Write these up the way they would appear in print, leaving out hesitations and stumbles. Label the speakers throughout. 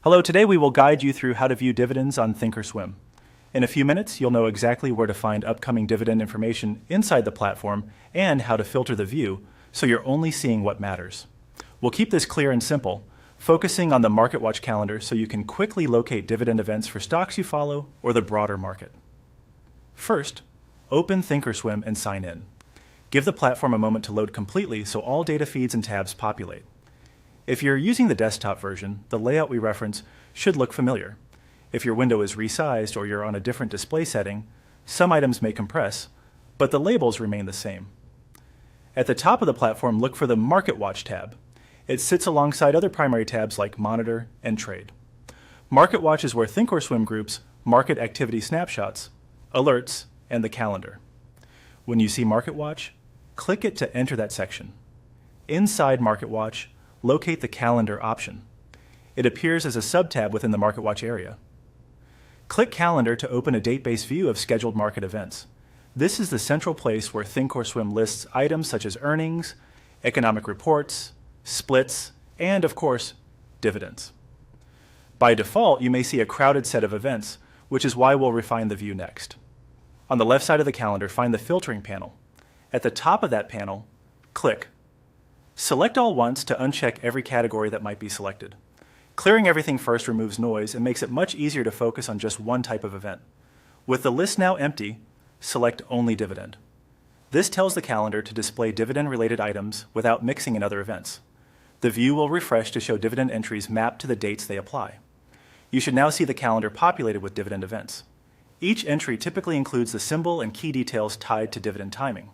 Speaker 1: Hello, today we will guide you through how to view dividends on ThinkorSwim. In a few minutes, you'll know exactly where to find upcoming dividend information inside the platform and how to filter the view so you're only seeing what matters. We'll keep this clear and simple, focusing on the MarketWatch calendar so you can quickly locate dividend events for stocks you follow or the broader market. First, open ThinkorSwim and sign in. Give the platform a moment to load completely so all data feeds and tabs populate. If you're using the desktop version, the layout we reference should look familiar. If your window is resized or you're on a different display setting, some items may compress, but the labels remain the same. At the top of the platform, look for the MarketWatch tab. It sits alongside other primary tabs like Monitor and Trade. MarketWatch is where ThinkorSwim groups market activity snapshots, alerts, and the calendar. When you see MarketWatch, click it to enter that section. Inside MarketWatch, locate the Calendar option. It appears as a sub-tab within the MarketWatch area. Click Calendar to open a date-based view of scheduled market events. This is the central place where ThinkorSwim lists items such as earnings, economic reports, splits, and, of course, dividends. By default, you may see a crowded set of events, which is why we'll refine the view next. On the left side of the calendar, find the Filtering panel. At the top of that panel, click. Select all once to uncheck every category that might be selected. Clearing everything first removes noise and makes it much easier to focus on just one type of event. With the list now empty, select only dividend. This tells the calendar to display dividend-related items without mixing in other events. The view will refresh to show dividend entries mapped to the dates they apply. You should now see the calendar populated with dividend events. Each entry typically includes the symbol and key details tied to dividend timing.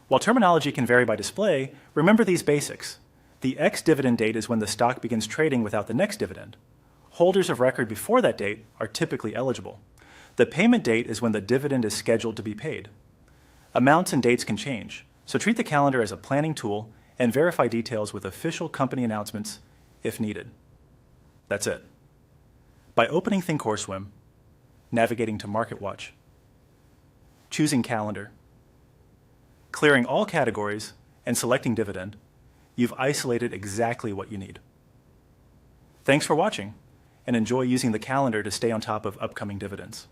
Speaker 1: While terminology can vary by display, remember these basics. The ex-dividend date is when the stock begins trading without the next dividend. Holders of record before that date are typically eligible. The payment date is when the dividend is scheduled to be paid. Amounts and dates can change, so treat the calendar as a planning tool and verify details with official company announcements if needed. That's it. By opening ThinkorSwim, navigating to MarketWatch, choosing Calendar, clearing all categories, and selecting dividend, you've isolated exactly what you need. Thanks for watching, and enjoy using the calendar to stay on top of upcoming dividends.